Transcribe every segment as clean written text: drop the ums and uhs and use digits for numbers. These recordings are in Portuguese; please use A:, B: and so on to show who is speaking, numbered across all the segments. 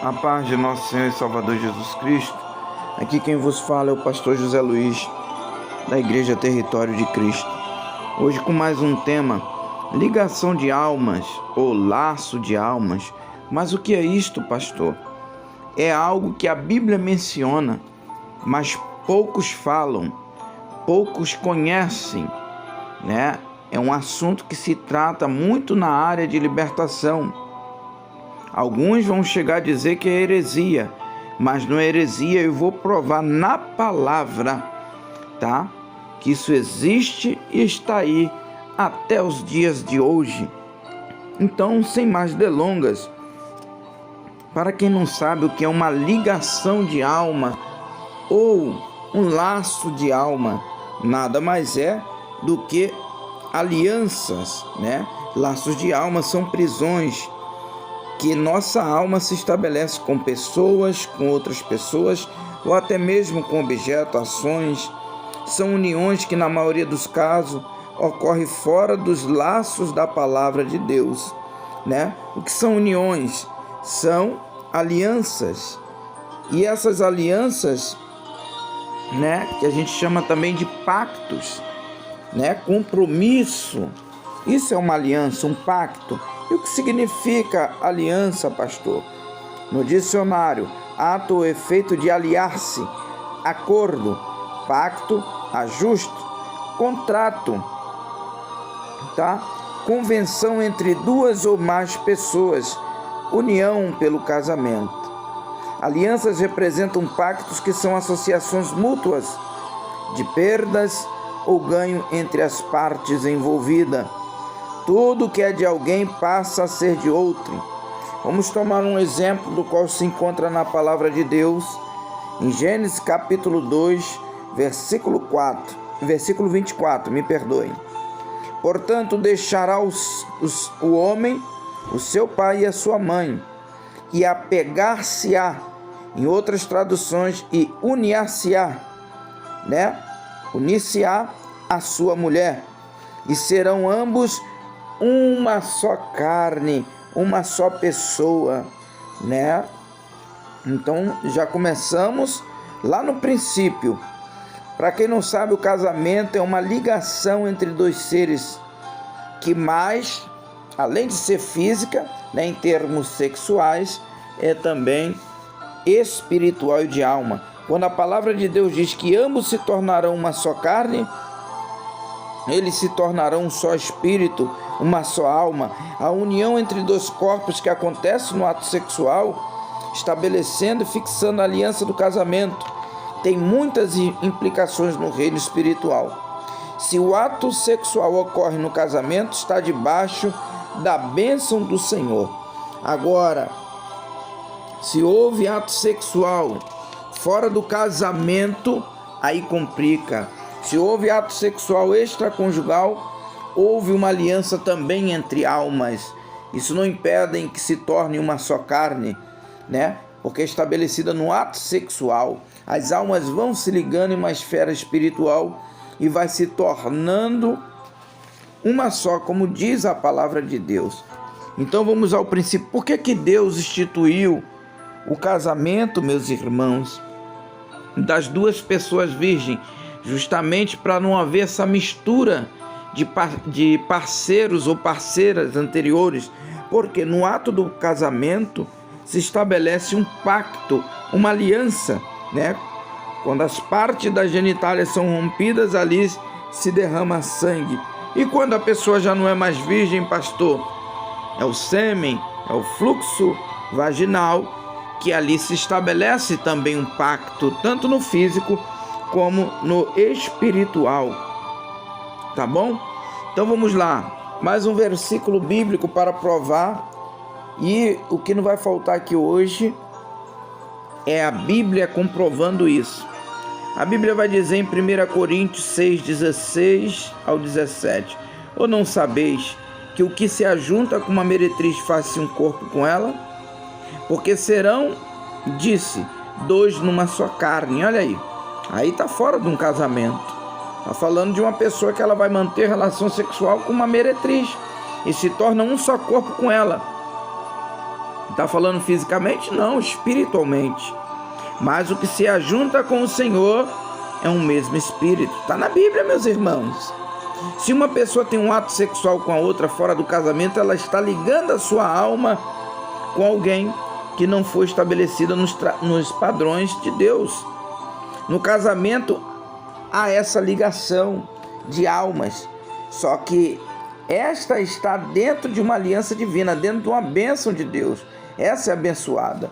A: A paz de nosso Senhor e Salvador Jesus Cristo. Aqui quem vos fala é o pastor José Luiz, da Igreja Território de Cristo. Hoje com mais um tema, ligação de almas ou laço de almas. Mas o que é isto, pastor? É algo que a Bíblia menciona, mas poucos falam, poucos conhecem, né? É um assunto que se trata muito na área de libertação. Alguns vão chegar a dizer que é heresia, mas não é heresia, eu vou provar na palavra, tá? Que isso existe e está aí até os dias de hoje. Então, sem mais delongas, para quem não sabe o que é uma ligação de alma ou um laço de alma, nada mais é do que alianças, né? Laços de alma são prisões que nossa alma se estabelece com pessoas, com outras pessoas, ou até mesmo com objetos, ações. São uniões que, na maioria dos casos, ocorrem fora dos laços da palavra de Deus, né? O que são uniões? São alianças. E essas alianças, né, que a gente chama também de pactos, né? Compromisso. Isso é uma aliança, um pacto. E o que significa aliança, pastor? No dicionário, ato ou efeito de aliar-se, acordo, pacto, ajuste, contrato, tá? Convenção entre duas ou mais pessoas, união pelo casamento. Alianças representam pactos que são associações mútuas de perdas ou ganho entre as partes envolvidas. Tudo que é de alguém passa a ser de outro. Vamos tomar um exemplo do qual se encontra na palavra de Deus, em Gênesis capítulo 2, versículo 24, me perdoem. Portanto, deixará o homem, o seu pai e a sua mãe, e apegar-se-á, em outras traduções, e unir-se-á, né? Unir-se-á a sua mulher, e serão ambos uma só carne, uma só pessoa, né? Então já começamos lá no princípio. Para quem não sabe, o casamento é uma ligação entre dois seres que mais, além de ser física, né, em termos sexuais, é também espiritual e de alma. Quando a palavra de Deus diz que ambos se tornarão uma só carne, eles se tornarão um só espírito, uma só alma. A união entre dois corpos que acontece no ato sexual, estabelecendo e fixando a aliança do casamento, tem muitas implicações no reino espiritual. Se o ato sexual ocorre no casamento, está debaixo da bênção do Senhor. Agora, se houve ato sexual fora do casamento, aí complica. Se houve ato sexual extraconjugal, houve uma aliança também entre almas. Isso não impede que se torne uma só carne, né? Porque é estabelecida no ato sexual. As almas vão se ligando em uma esfera espiritual e vai se tornando uma só, como diz a palavra de Deus. Então vamos ao princípio. Por que Deus instituiu o casamento, meus irmãos, das duas pessoas virgens? Justamente para não haver essa mistura de parceiros ou parceiras anteriores, porque no ato do casamento se estabelece um pacto, uma aliança, né? Quando as partes das genitálias são rompidas, ali se derrama sangue. E quando a pessoa já não é mais virgem, pastor, é o sêmen, é o fluxo vaginal, que ali se estabelece também um pacto, tanto no físico como no espiritual, tá bom? Então vamos lá, mais um versículo bíblico para provar, e o que não vai faltar aqui hoje é a Bíblia comprovando isso. A Bíblia vai dizer em 1 Coríntios 6, 16 ao 17, ou não sabeis que o que se ajunta com uma meretriz faz-se um corpo com ela? Porque serão, disse, dois numa só carne. Olha aí está fora de um casamento. Está falando de uma pessoa que ela vai manter relação sexual com uma meretriz e se torna um só corpo com ela. Está falando fisicamente? Não, espiritualmente. Mas o que se ajunta com o Senhor é um mesmo espírito. Está na Bíblia, meus irmãos. Se uma pessoa tem um ato sexual com a outra fora do casamento, ela está ligando a sua alma com alguém que não foi estabelecida nos padrões de Deus. No casamento há essa ligação de almas, só que esta está dentro de uma aliança divina, dentro de uma bênção de Deus. Essa é abençoada.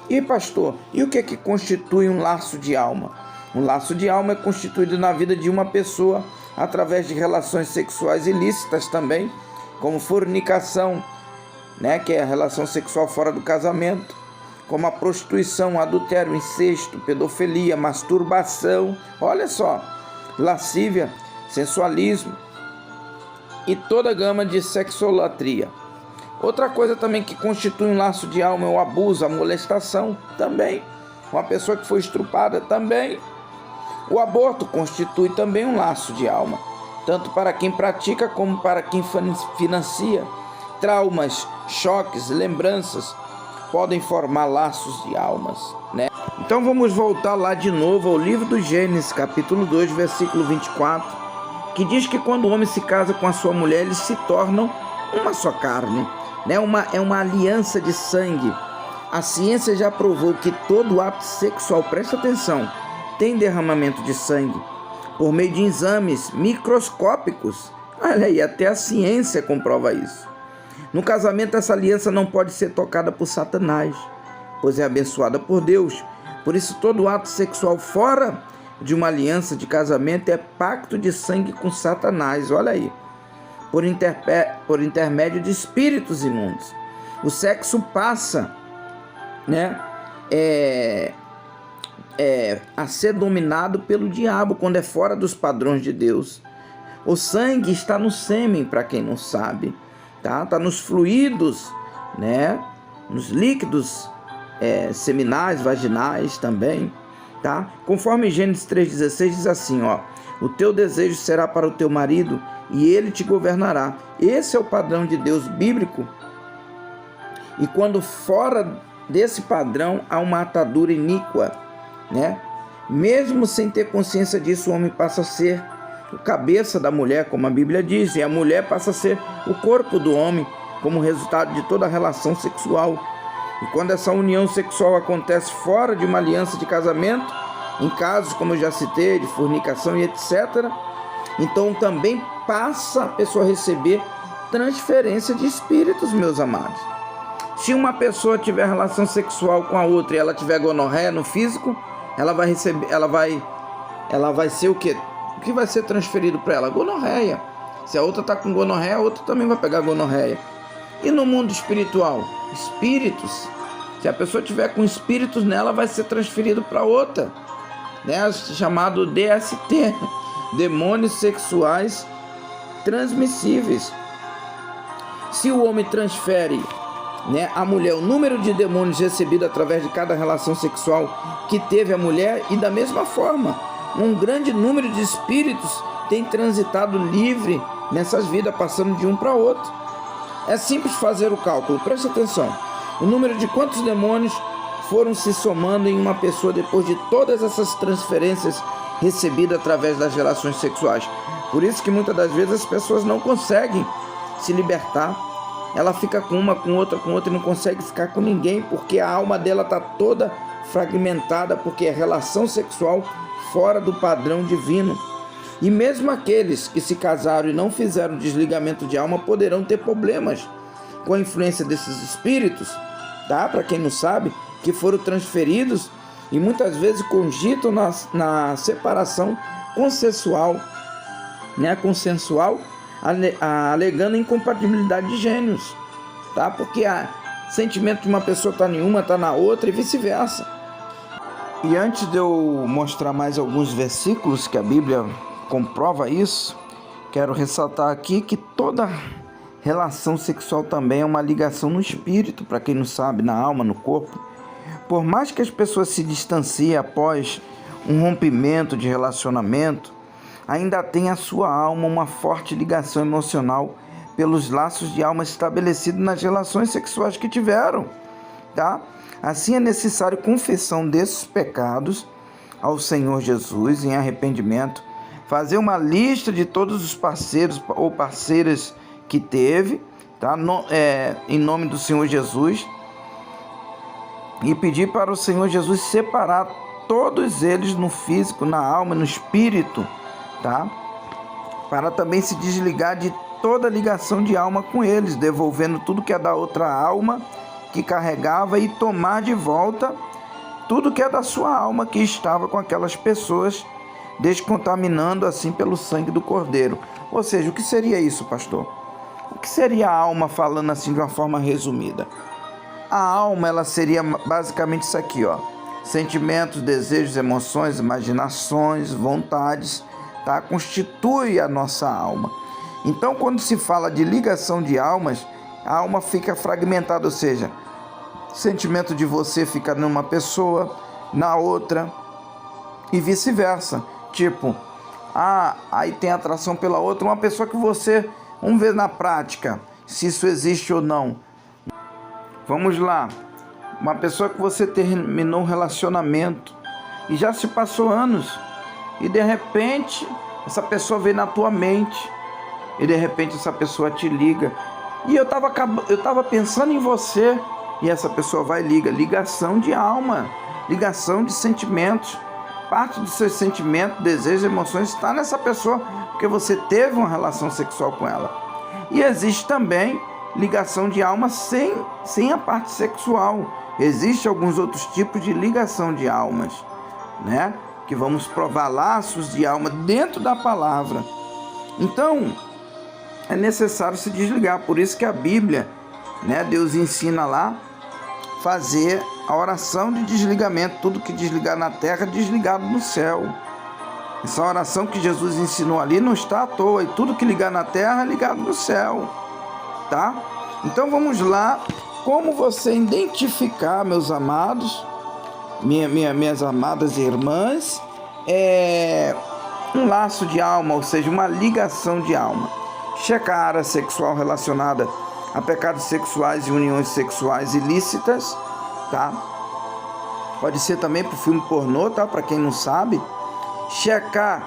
A: E pastor, e o que é que constitui um laço de alma? Um laço de alma é constituído na vida de uma pessoa através de relações sexuais ilícitas também, como fornicação, que é a relação sexual fora do casamento, como a prostituição, adultério, incesto, pedofilia, masturbação, olha só, lascívia, sensualismo e toda a gama de sexolatria. Outra coisa também que constitui um laço de alma é o abuso, a molestação também, uma pessoa que foi estrupada também. O aborto constitui também um laço de alma, tanto para quem pratica como para quem financia. Traumas, choques, lembranças podem formar laços de almas, Então vamos voltar lá de novo ao livro do Gênesis, capítulo 2, versículo 24, que diz que quando o homem se casa com a sua mulher, eles se tornam uma só carne, É uma aliança de sangue. A ciência já provou que todo ato sexual, presta atenção, tem derramamento de sangue por meio de exames microscópicos. Olha aí, até a ciência comprova isso. No casamento, essa aliança não pode ser tocada por Satanás, pois é abençoada por Deus. Por isso, todo ato sexual fora de uma aliança de casamento é pacto de sangue com Satanás. Olha aí, por intermédio de espíritos imundos. O sexo passa, a ser dominado pelo diabo quando é fora dos padrões de Deus. O sangue está no sêmen, para quem não sabe, Está nos fluidos, nos líquidos seminais, vaginais também, Conforme Gênesis 3,16 diz assim, o teu desejo será para o teu marido e ele te governará. Esse é o padrão de Deus bíblico. E quando fora desse padrão há uma atadura iníqua, Mesmo sem ter consciência disso, o homem passa a ser o cabeça da mulher, como a Bíblia diz, e a mulher passa a ser o corpo do homem, como resultado de toda a relação sexual. E quando essa união sexual acontece fora de uma aliança de casamento, em casos, como eu já citei, de fornicação e etc., então também passa a pessoa a receber transferência de espíritos, meus amados. Se uma pessoa tiver relação sexual com a outra e ela tiver gonorreia no físico, ela vai ser o quê? O que vai ser transferido para ela? Gonorreia. Se a outra está com gonorreia, a outra também vai pegar gonorreia. E no mundo espiritual? Espíritos. Se a pessoa tiver com espíritos nela, vai ser transferido para outra, chamado DST, demônios sexuais transmissíveis. Se o homem transfere a mulher o número de demônios recebido através de cada relação sexual que teve a mulher, e da mesma forma, um grande número de espíritos tem transitado livre nessas vidas, passando de um para outro. É simples fazer o cálculo, presta atenção. O número de quantos demônios foram se somando em uma pessoa depois de todas essas transferências recebidas através das relações sexuais. Por isso que muitas das vezes as pessoas não conseguem se libertar. Ela fica com uma, com outra e não consegue ficar com ninguém, porque a alma dela está toda fragmentada, porque é relação sexual fora do padrão divino. E mesmo aqueles que se casaram e não fizeram desligamento de alma poderão ter problemas com a influência desses espíritos, para quem não sabe, que foram transferidos e muitas vezes cogitam na separação consensual, alegando incompatibilidade de gênios, porque o sentimento de uma pessoa está em uma, está na outra e vice-versa. E antes de eu mostrar mais alguns versículos que a Bíblia comprova isso, quero ressaltar aqui que toda relação sexual também é uma ligação no espírito, para quem não sabe, na alma, no corpo. Por mais que as pessoas se distanciem após um rompimento de relacionamento, ainda tem a sua alma uma forte ligação emocional pelos laços de alma estabelecidos nas relações sexuais que tiveram. tá? Assim é necessário confissão desses pecados ao Senhor Jesus em arrependimento, fazer uma lista de todos os parceiros ou parceiras que teve, tá? Em nome do Senhor Jesus, e pedir para o Senhor Jesus separar todos eles no físico, na alma, no espírito, tá? Para também se desligar de toda ligação de alma com eles, devolvendo tudo que é da outra alma que carregava e tomar de volta tudo que é da sua alma que estava com aquelas pessoas, descontaminando assim pelo sangue do Cordeiro. Ou seja, o que seria isso, pastor? O que seria a alma, falando assim de uma forma resumida? A alma, ela seria basicamente isso aqui, ó: sentimentos, desejos, emoções, imaginações, vontades, tá? Constitui a nossa alma. Então, quando se fala de ligação de almas, a alma fica fragmentada, ou seja, sentimento de você fica numa pessoa, na outra, e vice-versa. Tipo, aí tem atração pela outra, uma pessoa que você, vamos ver na prática, se isso existe ou não. Vamos lá, uma pessoa que você terminou um relacionamento, e já se passou anos, e de repente, essa pessoa vem na tua mente, e de repente essa pessoa te liga, e eu estava pensando em você, e essa pessoa vai e liga. Ligação de alma, ligação de sentimentos. Parte dos seus sentimentos, desejos, emoções está nessa pessoa, porque você teve uma relação sexual com ela. E existe também ligação de alma sem a parte sexual. Existem alguns outros tipos de ligação de almas, né? Que vamos provar laços de alma dentro da palavra. Então, é necessário se desligar. Por isso que a Bíblia, né, Deus ensina lá, fazer a oração de desligamento. Tudo que desligar na terra, desligado no céu. Essa oração que Jesus ensinou ali não está à toa. E tudo que ligar na terra, ligado no céu, tá? Então vamos lá. Como você identificar, meus amados, minhas amadas irmãs, um laço de alma, ou seja, uma ligação de alma. Checar a área sexual relacionada a pecados sexuais e uniões sexuais ilícitas, tá? Pode ser também para o filme pornô, tá? Para quem não sabe. Checar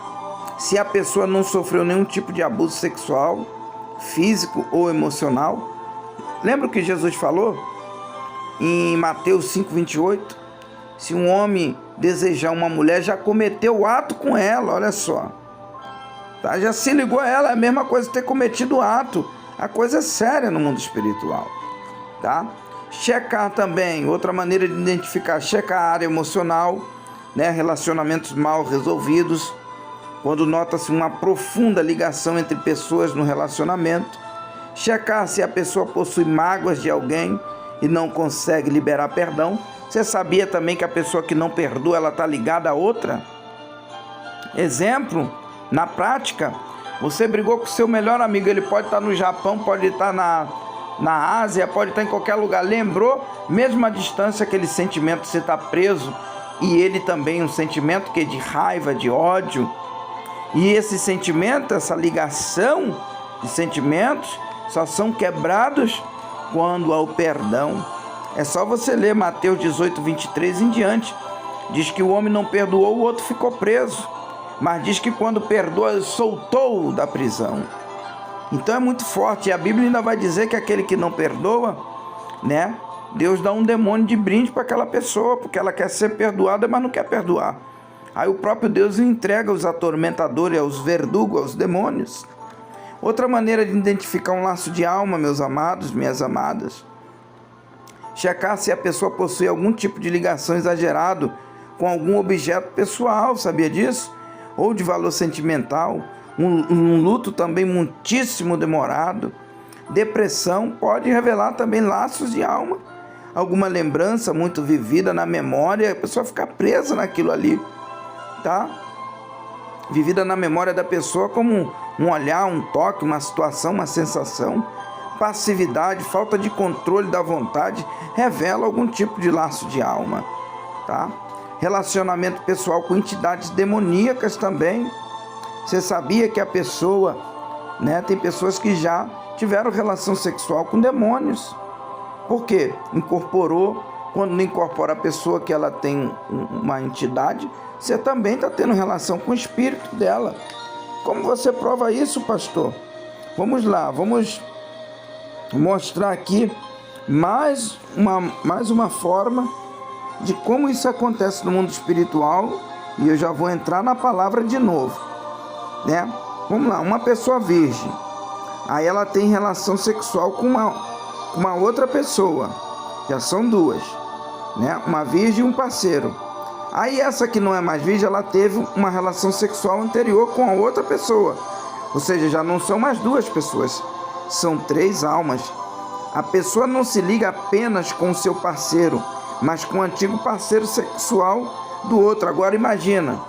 A: se a pessoa não sofreu nenhum tipo de abuso sexual, físico ou emocional. Lembra o que Jesus falou em Mateus 5:28? Se um homem desejar uma mulher, já cometeu o ato com ela, olha só. Tá? Já se ligou a ela, é a mesma coisa ter cometido o ato. A coisa é séria no mundo espiritual, tá? Checar também, outra maneira de identificar, checar a área emocional, né? Relacionamentos mal resolvidos, quando nota-se uma profunda ligação entre pessoas no relacionamento. Checar se a pessoa possui mágoas de alguém e não consegue liberar perdão. Você sabia também que a pessoa que não perdoa, ela está ligada a outra? Exemplo, na prática, você brigou com o seu melhor amigo, ele pode estar no Japão, pode estar na Ásia, pode estar em qualquer lugar. Lembrou, mesmo à distância, aquele sentimento, você está preso, e ele também um sentimento que é de raiva, de ódio. E esse sentimento, essa ligação de sentimentos, só são quebrados quando há o perdão. É só você ler Mateus 18:23 em diante. Diz que o homem não perdoou, o outro ficou preso. Mas diz que quando perdoa, soltou da prisão. Então é muito forte. E a Bíblia ainda vai dizer que aquele que não perdoa, né, Deus dá um demônio de brinde para aquela pessoa, porque ela quer ser perdoada, mas não quer perdoar. Aí o próprio Deus entrega os atormentadores, aos verdugos, aos demônios. Outra maneira de identificar um laço de alma, meus amados, minhas amadas, checar se a pessoa possui algum tipo de ligação exagerado com algum objeto pessoal, sabia disso? Ou de valor sentimental, um luto também muitíssimo demorado. Depressão pode revelar também laços de alma, alguma lembrança muito vivida na memória, a pessoa fica presa naquilo ali, tá? Vivida na memória da pessoa como um olhar, um toque, uma situação, uma sensação. Passividade, falta de controle da vontade, revela algum tipo de laço de alma, tá? Relacionamento pessoal com entidades demoníacas também. Você sabia que a pessoa, né, tem pessoas que já tiveram relação sexual com demônios. Por quê? Incorporou quando não incorpora a pessoa que ela tem uma entidade, você também está tendo relação com o espírito dela. Como você prova isso, pastor? Vamos lá, vamos mostrar aqui mais uma forma de como isso acontece no mundo espiritual, e eu já vou entrar na palavra de novo, né? Vamos lá, uma pessoa virgem, aí ela tem relação sexual com uma outra pessoa, já são duas, né? Uma virgem e um parceiro. Aí essa que não é mais virgem, ela teve uma relação sexual anterior com a outra pessoa, ou seja, já não são mais duas pessoas, são 3 almas. A pessoa não se liga apenas com o seu parceiro, mas com o antigo parceiro sexual do outro. Agora imagina,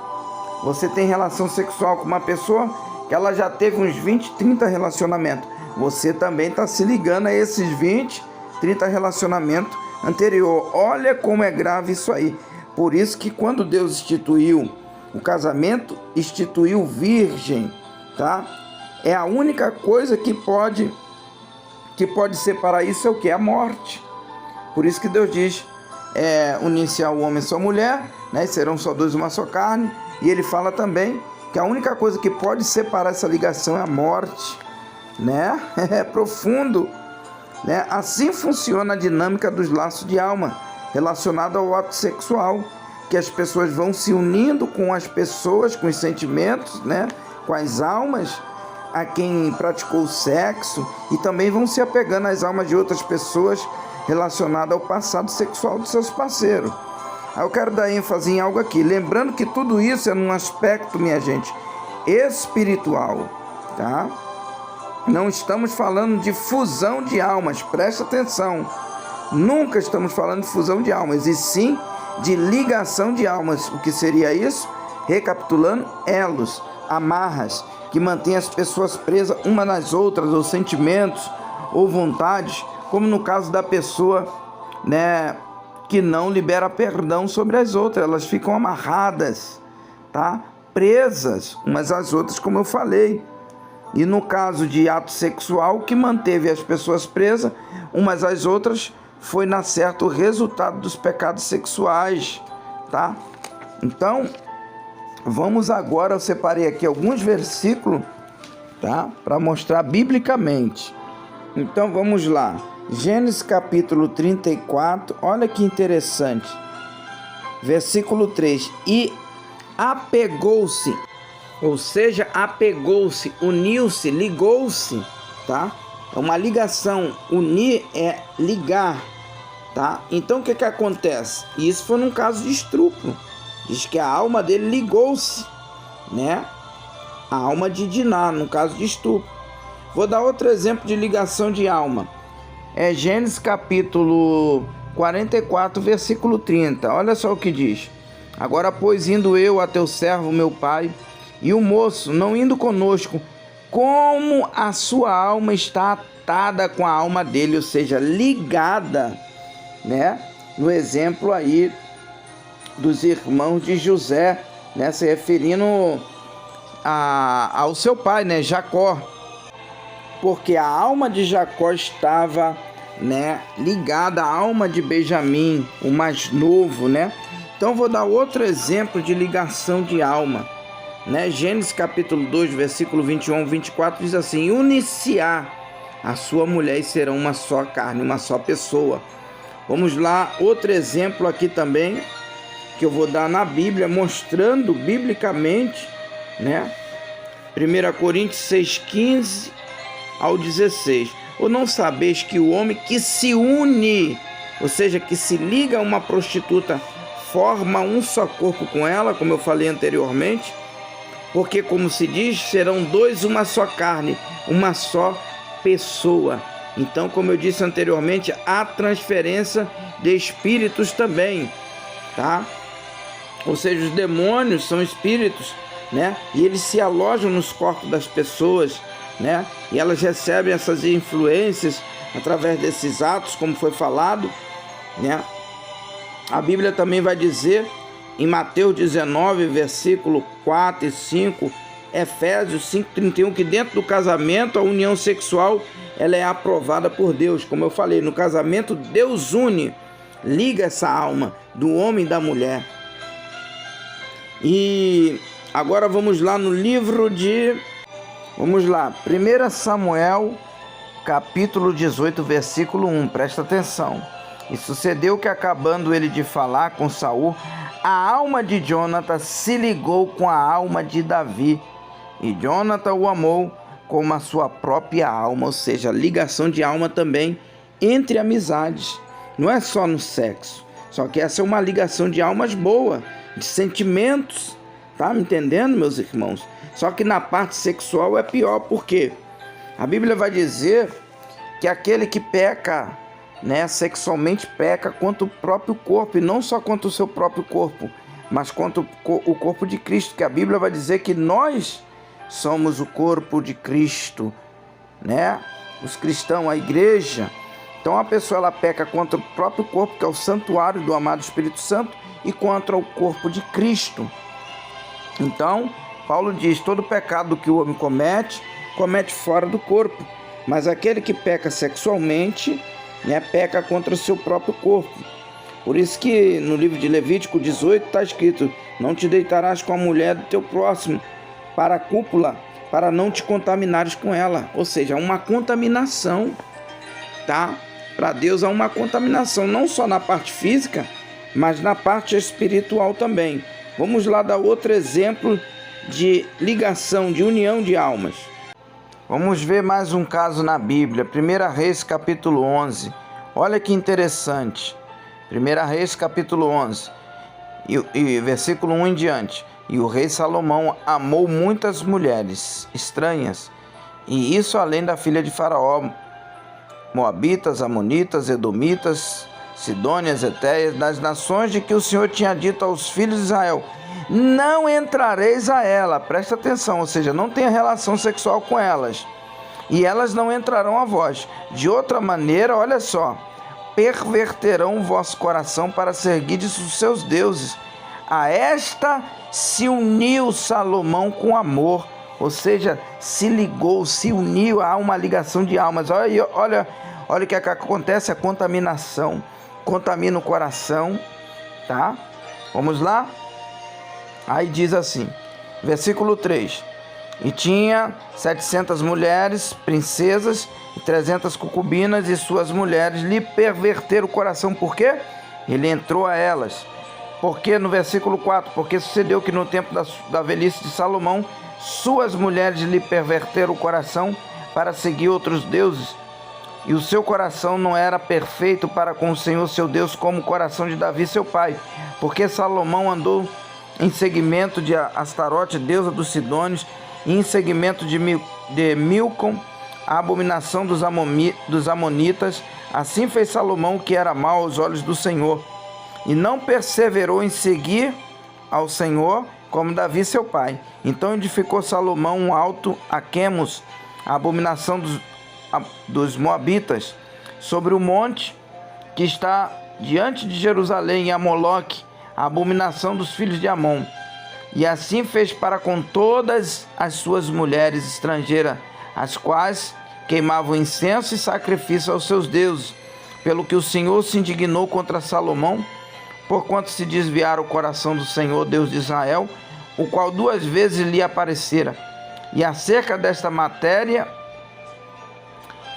A: você tem relação sexual com uma pessoa que ela já teve uns 20, 30 relacionamentos. Você também está se ligando a esses 20, 30 relacionamentos anterior. Olha como é grave isso aí. Por isso que quando Deus instituiu o casamento, instituiu virgem, tá? É a única coisa que pode separar isso, é o que? A morte. Por isso que Deus diz, unir-se ao homem e sua mulher, né? Serão só 2 uma só carne. E ele fala também que a única coisa que pode separar essa ligação é a morte, né? É profundo, né? Assim funciona a dinâmica dos laços de alma relacionado ao ato sexual, que as pessoas vão se unindo com as pessoas, com os sentimentos, né? Com as almas a quem praticou o sexo, e também vão se apegando às almas de outras pessoas relacionadas ao passado sexual dos seus parceiros. Aí eu quero dar ênfase em algo aqui, lembrando que tudo isso é num aspecto, minha gente, espiritual, tá? Não estamos falando de fusão de almas, presta atenção. Nunca estamos falando de fusão de almas, e sim de ligação de almas. O que seria isso? Recapitulando, elos, amarras, que mantém as pessoas presas umas nas outras, ou sentimentos, ou vontades, como no caso da pessoa, né, que não libera perdão sobre as outras. Elas ficam amarradas, tá? Presas umas às outras, como eu falei. E no caso de ato sexual, que manteve as pessoas presas umas às outras, foi na certa o resultado dos pecados sexuais, tá? Então, vamos agora, eu separei aqui alguns versículos, tá? Para mostrar biblicamente. Então, vamos lá. Gênesis capítulo 34, olha que interessante. Versículo 3. E apegou-se, ou seja, apegou-se, uniu-se, ligou-se, tá? É uma ligação, unir é ligar, tá? Então o que acontece? Isso foi num caso de estupro. Diz que a alma dele ligou-se, né? A alma de Diná, no caso de estupro. Vou dar outro exemplo de ligação de alma. É Gênesis capítulo 44, versículo 30. Olha só o que diz. Agora, pois, indo eu a teu servo, meu pai, e o moço, não indo conosco, como a sua alma está atada com a alma dele, ou seja, ligada, né? No exemplo aí dos irmãos de José, né? Se referindo ao seu pai, né? Jacó. Porque a alma de Jacó estava, né, ligada à alma de Benjamim, o mais novo, né? Então vou dar outro exemplo de ligação de alma, né? Gênesis capítulo 2, versículo 21 ao 24 diz assim: unir-se-á a sua mulher e serão uma só carne, uma só pessoa. Vamos lá, outro exemplo aqui também, que eu vou dar na Bíblia, mostrando biblicamente, né? 1 Coríntios 6,15 ao 16. Ou não sabeis que o homem que se une, ou seja, que se liga a uma prostituta, forma um só corpo com ela, como eu falei anteriormente? Porque, como se diz, serão 2 uma só carne, uma só pessoa. Então, como eu disse anteriormente, há transferência de espíritos também, tá? Ou seja, os demônios são espíritos, né? E eles se alojam nos corpos das pessoas, né? E elas recebem essas influências através desses atos, como foi falado, né? A Bíblia também vai dizer em Mateus 19, versículo 4 e 5, Efésios 5:31, que dentro do casamento a união sexual ela é aprovada por Deus. Como eu falei, no casamento Deus une liga essa alma do homem e da mulher. E agora vamos lá no livro de... Vamos lá, 1 Samuel, capítulo 18, versículo 1, presta atenção. E sucedeu que, acabando ele de falar com Saul, a alma de Jonathan se ligou com a alma de Davi, e Jonathan o amou como a sua própria alma, ou seja, ligação de alma também entre amizades, não é só no sexo, só que essa é uma ligação de almas boa, de sentimentos, tá me entendendo, meus irmãos? Só que na parte sexual é pior, porque a Bíblia vai dizer que aquele que peca, sexualmente peca contra o próprio corpo, e não só contra o seu próprio corpo, mas contra o corpo de Cristo, que a Bíblia vai dizer que nós somos o corpo de Cristo, os cristãos, a igreja. Então a pessoa ela peca contra o próprio corpo, que é o santuário do amado Espírito Santo, e contra o corpo de Cristo. Então Paulo diz: todo pecado que o homem comete fora do corpo, mas aquele que peca sexualmente, peca contra o seu próprio corpo. Por isso que no livro de Levítico 18 está escrito: não te deitarás com a mulher do teu próximo para a cúpula, para não te contaminares com ela. Ou seja, uma contaminação, tá? Para Deus há uma contaminação, não só na parte física, mas na parte espiritual também. Vamos lá dar outro exemplo de ligação, de união de almas. Vamos ver mais um caso na Bíblia, 1 Reis capítulo 11. Olha que interessante. 1 Reis capítulo 11, e versículo 1 em diante. E o rei Salomão amou muitas mulheres estranhas, e isso além da filha de Faraó, Moabitas, Amonitas, Edomitas, Sidônias, Etéias, das nações de que o Senhor tinha dito aos filhos de Israel: não entrareis a ela. Presta atenção, ou seja, não tenha relação sexual com elas, e elas não entrarão a vós. De outra maneira, olha só, perverterão o vosso coração para seguirdes os seus deuses. A esta se uniu Salomão com amor, ou seja, se ligou, se uniu, há uma ligação de almas. Olha o que acontece, a contaminação, contamina o coração, tá? Vamos lá? Aí diz assim, versículo 3: e tinha 700 mulheres, princesas, e 300 concubinas, e suas mulheres lhe perverteram o coração. Por quê? Ele entrou a elas. Porque no versículo 4, porque sucedeu que no tempo da velhice de Salomão, suas mulheres lhe perverteram o coração para seguir outros deuses, e o seu coração não era perfeito para com o Senhor seu Deus, como o coração de Davi seu pai, porque Salomão andou em seguimento de Astarote, deusa dos Sidônios, e em seguimento de Milcom, a abominação dos Amonitas. Assim fez Salomão o que era mal aos olhos do Senhor, e não perseverou em seguir ao Senhor como Davi seu pai. Então edificou Salomão um alto a Quemos, a abominação dos Moabitas, sobre o monte que está diante de Jerusalém, e a Moloque, a abominação dos filhos de Amon. E assim fez para com todas as suas mulheres estrangeiras, as quais queimavam incenso e sacrifício aos seus deuses, pelo que o Senhor se indignou contra Salomão, porquanto se desviara o coração do Senhor, Deus de Israel, o qual 2 vezes lhe aparecera. E acerca desta matéria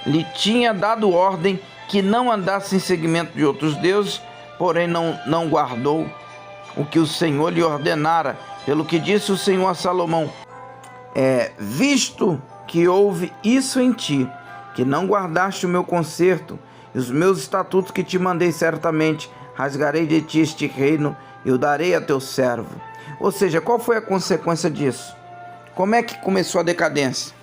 A: lhe tinha dado ordem que não andasse em seguimento de outros deuses, porém não guardou o que o Senhor lhe ordenara. Pelo que disse o Senhor a Salomão: visto que houve isso em ti, que não guardaste o meu concerto e os meus estatutos que te mandei, certamente rasgarei de ti este reino e o darei a teu servo. Ou seja, qual foi a consequência disso? Como é que começou a decadência?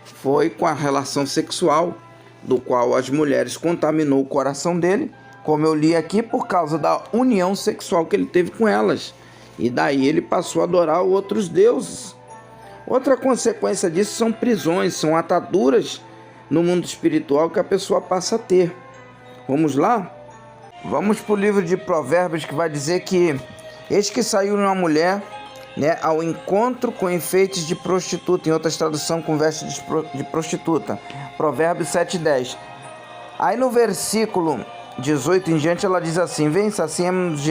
A: Foi com a relação sexual, do qual as mulheres contaminou o coração dele, como eu li aqui, por causa da união sexual que ele teve com elas. E daí ele passou a adorar outros deuses. Outra consequência disso são prisões, são ataduras no mundo espiritual que a pessoa passa a ter. Vamos lá? Vamos para o livro de Provérbios, que vai dizer que eis que saiu uma mulher, ao encontro com enfeites de prostituta, em outras traduções com vestes de prostituta. Provérbios 7:10. Aí no versículo 18 em diante, ela diz assim: vem, saciemo-nos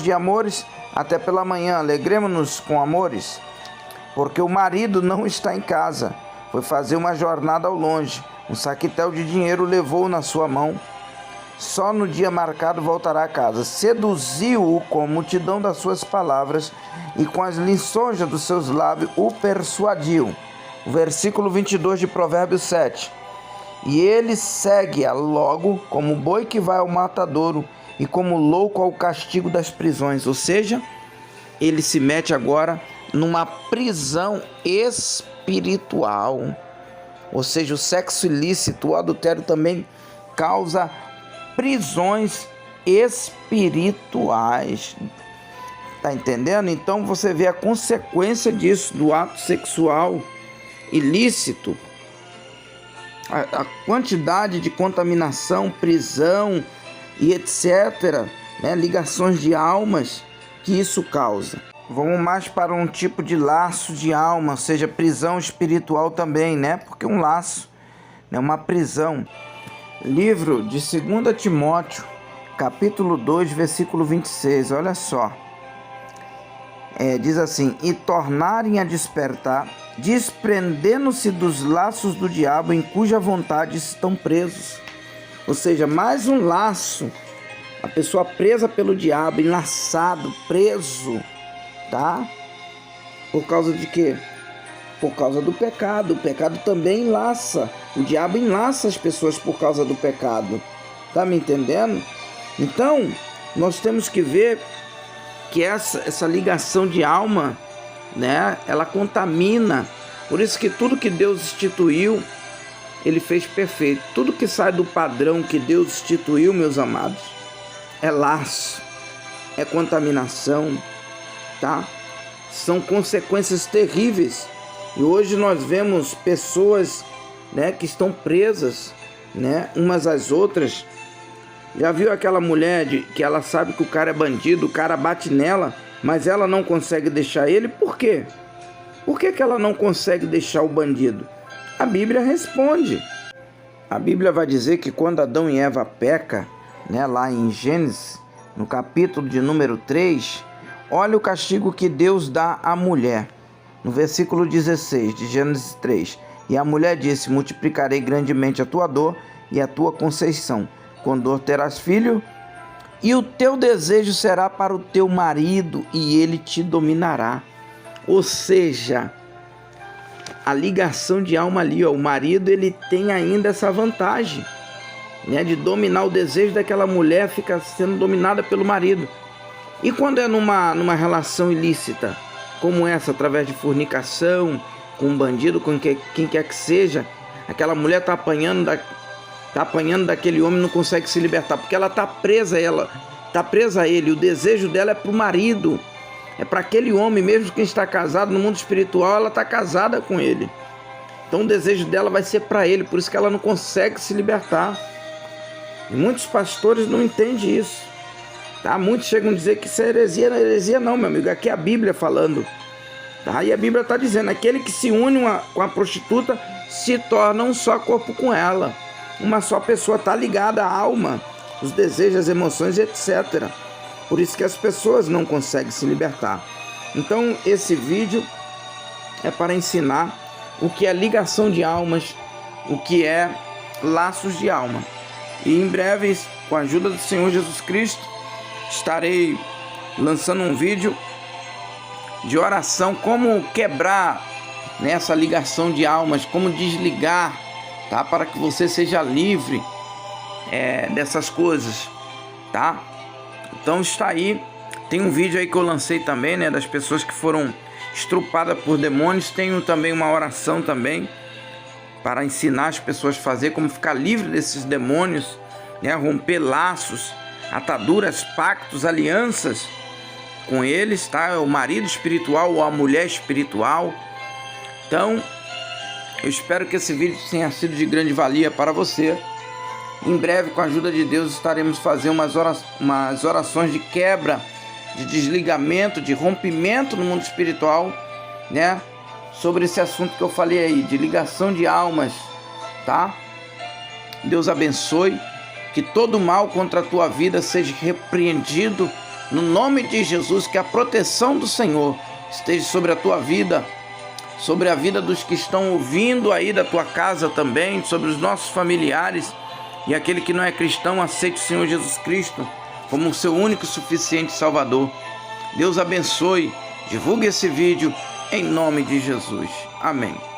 A: de amores até pela manhã, alegremo-nos com amores, porque o marido não está em casa, foi fazer uma jornada ao longe, um saquetel de dinheiro levou na sua mão, só no dia marcado voltará a casa. Seduziu-o com a multidão das suas palavras e com as lisonjas dos seus lábios o persuadiu. O versículo 22 de Provérbios 7. E ele segue-a logo como boi que vai ao matadouro e como louco ao castigo das prisões. Ou seja, ele se mete agora numa prisão espiritual. Ou seja, o sexo ilícito, o adultério também causa prisões espirituais. Tá entendendo? Então você vê a consequência disso, do ato sexual ilícito, a quantidade de contaminação, prisão e etc., né? Ligações de almas que isso causa. Vamos mais para um tipo de laço de alma, ou seja, prisão espiritual também, né? Porque um laço é uma prisão. Livro de 2 Timóteo, capítulo 2, versículo 26, olha só. Diz assim: e tornarem a despertar, desprendendo-se dos laços do diabo em cuja vontade estão presos. Ou seja, mais um laço, a pessoa presa pelo diabo, enlaçado, preso, tá? Por causa de quê? Por causa do pecado. O pecado também enlaça. O diabo enlaça as pessoas por causa do pecado. Tá me entendendo? Então, nós temos que ver que essa ligação de alma, né, ela contamina. Por isso que tudo que Deus instituiu, Ele fez perfeito. Tudo que sai do padrão que Deus instituiu, meus amados, é laço, é contaminação, tá? São consequências terríveis. E hoje nós vemos pessoas, né, que estão presas, né, umas às outras. Já viu aquela mulher que ela sabe que o cara é bandido, o cara bate nela, mas ela não consegue deixar ele? Por quê? Por que ela não consegue deixar o bandido? A Bíblia responde. A Bíblia vai dizer que quando Adão e Eva pecam, né, lá em Gênesis, no capítulo de número 3, olha o castigo que Deus dá à mulher. No versículo 16 de Gênesis 3. E a mulher disse: multiplicarei grandemente a tua dor e a tua conceição. Com dor terás filho, e o teu desejo será para o teu marido, e ele te dominará. Ou seja, a ligação de alma ali, ó, o marido, ele tem ainda essa vantagem, né, de dominar o desejo daquela mulher, fica sendo dominada pelo marido. E quando é numa relação ilícita, como essa, através de fornicação, com um bandido, com quem quer que seja, aquela mulher está apanhando daquele homem, não consegue se libertar, porque ela está presa a ele, o desejo dela é para o marido, é para aquele homem, mesmo quem está casado no mundo espiritual, ela está casada com ele, então o desejo dela vai ser para ele, por isso que ela não consegue se libertar. E muitos pastores não entendem isso, tá? Muitos chegam a dizer que isso é heresia. Não é heresia não, meu amigo, aqui é a Bíblia falando, tá? E a Bíblia está dizendo: aquele que se une com a prostituta se torna um só corpo com ela. Uma só pessoa, está ligada à alma, os desejos, as emoções, etc. Por isso que as pessoas não conseguem se libertar. Então esse vídeo é para ensinar o que é ligação de almas, o que é laços de alma. E em breve, com a ajuda do Senhor Jesus Cristo, estarei lançando um vídeo de oração, como quebrar nessa ligação de almas, como desligar, tá? Para que você seja livre dessas coisas, tá? Então está aí, tem um vídeo aí que eu lancei também, né, das pessoas que foram estrupadas por demônios. Tenho também uma oração também para ensinar as pessoas a fazer, como ficar livre desses demônios, né, romper laços, ataduras, pactos, alianças com eles, tá? O marido espiritual ou a mulher espiritual. Então, eu espero que esse vídeo tenha sido de grande valia para você. Em breve, com a ajuda de Deus, estaremos fazendo umas orações de quebra, de desligamento, de rompimento no mundo espiritual, né? Sobre esse assunto que eu falei aí, de ligação de almas, tá? Deus abençoe Que todo mal contra a tua vida seja repreendido no nome de Jesus, que a proteção do Senhor esteja sobre a tua vida, sobre a vida dos que estão ouvindo aí da tua casa também, sobre os nossos familiares, e aquele que não é cristão, aceite o Senhor Jesus Cristo como o seu único e suficiente Salvador. Deus abençoe, divulgue esse vídeo em nome de Jesus. Amém.